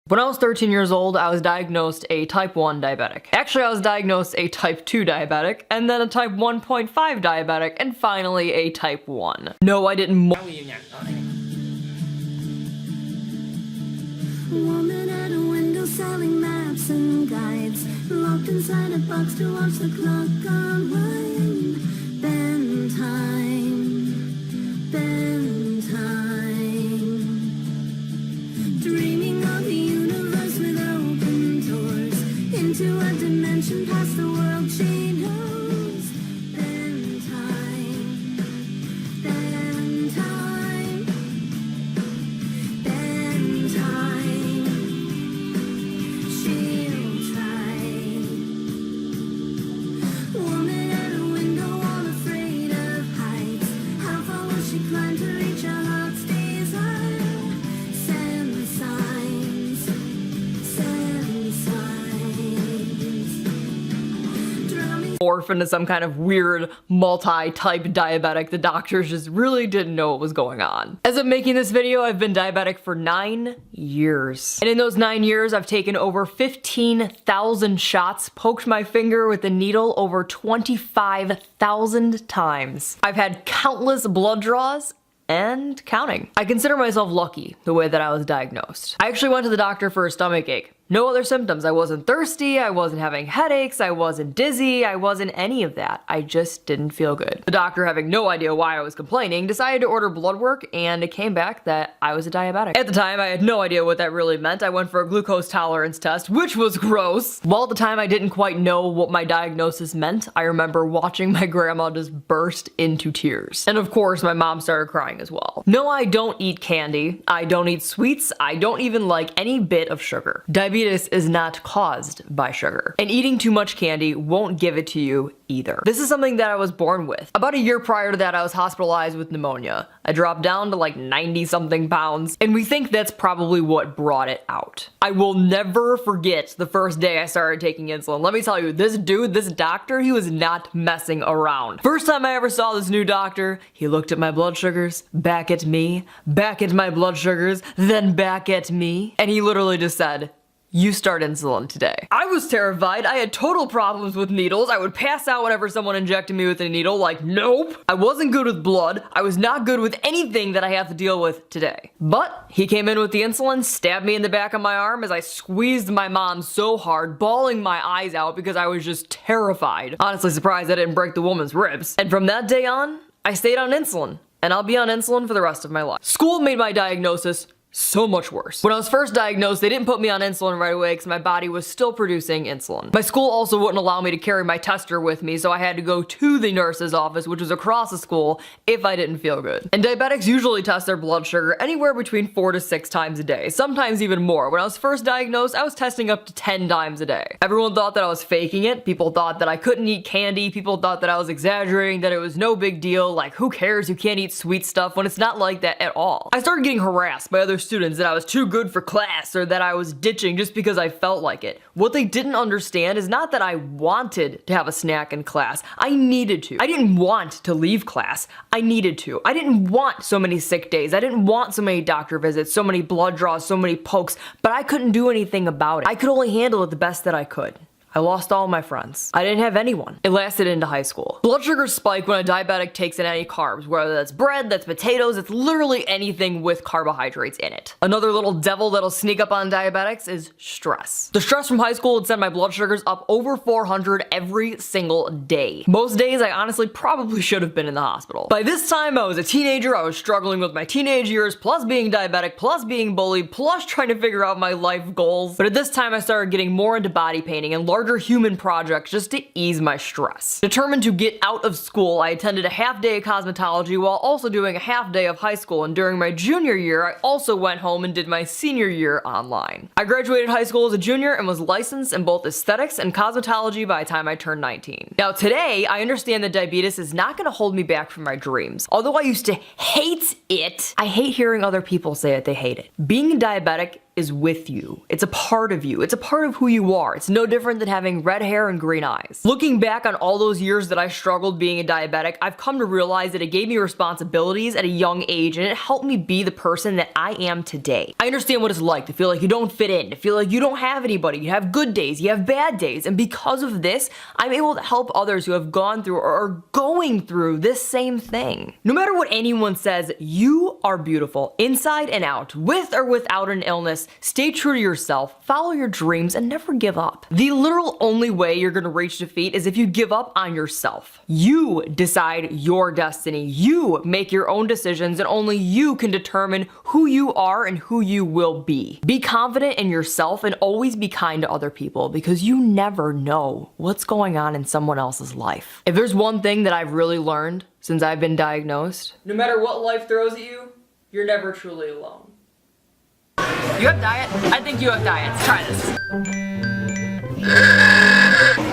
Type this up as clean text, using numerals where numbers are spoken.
When I was 13 years old, I was diagnosed a type 1 diabetic. Actually, I was diagnosed a type 2 diabetic, and then a type 1.5 diabetic, and finally a type 1. No, I didn't. Woman at a window selling maps and guides, locked inside a box to watch the clock unwind. Bend time, bend time. Dreaming of the universe with open doors into a dimension past the world she knows. Bend time, bend time, bend time. She'll try. Woman at a window, all afraid of heights. How far will she climb to reach her heart's desire? Send signs, send signs. Drowning. Orphaned to some kind of weird multi-type diabetic. The doctors just really didn't know what was going on. As I'm making this video, I've been diabetic for 9 years. And in those 9 years, I've taken over 15,000 shots, poked my finger with a needle over 25,000 times. I've had countless blood draws and counting. I consider myself lucky the way that I was diagnosed. I actually went to the doctor for a stomach ache. No other symptoms. I wasn't thirsty, I wasn't having headaches, I wasn't dizzy, I wasn't any of that. I just didn't feel good. The doctor, having no idea why I was complaining, decided to order blood work, and it came back that I was a diabetic. At the time, I had no idea what that really meant. I went for a glucose tolerance test, which was gross. While at the time I didn't quite know what my diagnosis meant, I remember watching my grandma just burst into tears. And of course, my mom started crying as well. No, I don't eat candy, I don't eat sweets, I don't even like any bit of sugar. Diabetes is not caused by sugar, and eating too much candy won't give it to you either. This is something that I was born with. About a year prior to that, I was hospitalized with pneumonia. I dropped down to like 90 something pounds, and we think that's probably what brought it out. I will never forget the first day I started taking insulin. Let me tell you, this dude, this doctor, he was not messing around. First time I ever saw this new doctor, he looked at my blood sugars, back at me, back at my blood sugars, then back at me, and he literally just said, "You start insulin today." I was terrified. I had total problems with needles. I would pass out whenever someone injected me with a needle, like, nope. I wasn't good with blood. I was not good with anything that I have to deal with today. But he came in with the insulin, stabbed me in the back of my arm as I squeezed my mom so hard, bawling my eyes out because I was just terrified. Honestly surprised I didn't break the woman's ribs. And from that day on, I stayed on insulin. And I'll be on insulin for the rest of my life. School made my diagnosis so much worse. When I was first diagnosed, they didn't put me on insulin right away because my body was still producing insulin. My school also wouldn't allow me to carry my tester with me, so I had to go to the nurse's office, which was across the school, if I didn't feel good. And diabetics usually test their blood sugar anywhere between 4 to 6 times a day, sometimes even more. When I was first diagnosed, I was testing up to 10 times a day. Everyone thought that I was faking it. People thought that I couldn't eat candy. People thought that I was exaggerating, that it was no big deal. Like, who cares? You can't eat sweet stuff, when it's not like that at all. I started getting harassed by other students that I was too good for class or that I was ditching just because I felt like it. What they didn't understand is not that I wanted to have a snack in class. I needed to. I didn't want to leave class. I needed to. I didn't want so many sick days. I didn't want so many doctor visits, so many blood draws, so many pokes, but I couldn't do anything about it. I could only handle it the best that I could. I lost all my friends. I didn't have anyone. It lasted into high school. Blood sugars spike when a diabetic takes in any carbs, whether that's bread, that's potatoes, it's literally anything with carbohydrates in it. Another little devil that'll sneak up on diabetics is stress. The stress from high school would send my blood sugars up over 400 every single day. Most days I honestly probably should have been in the hospital. By this time I was a teenager, I was struggling with my teenage years, plus being diabetic, plus being bullied, plus trying to figure out my life goals. But at this time I started getting more into body painting and larger human projects just to ease my stress. Determined to get out of school, I attended a half day of cosmetology while also doing a half day of high school, and during my junior year, I also went home and did my senior year online. I graduated high school as a junior and was licensed in both aesthetics and cosmetology by the time I turned 19. Now today, I understand that diabetes is not going to hold me back from my dreams. Although I used to hate it, I hate hearing other people say that they hate it. Being diabetic is with you. It's a part of you. It's a part of who you are. It's no different than having red hair and green eyes. Looking back on all those years that I struggled being a diabetic, I've come to realize that it gave me responsibilities at a young age and it helped me be the person that I am today. I understand what it's like to feel like you don't fit in, to feel like you don't have anybody. You have good days, you have bad days, and because of this, I'm able to help others who have gone through or are going through this same thing. No matter what anyone says, you are beautiful inside and out, with or without an illness. Stay true to yourself, follow your dreams, and never give up. The literal only way you're gonna reach defeat is if you give up on yourself. You decide your destiny. You make your own decisions, and only you can determine who you are and who you will be. Be confident in yourself and always be kind to other people, because you never know what's going on in someone else's life. If there's one thing that I've really learned since I've been diagnosed, no matter what life throws at you, you're never truly alone. You have diet? I think you have diets. Try this.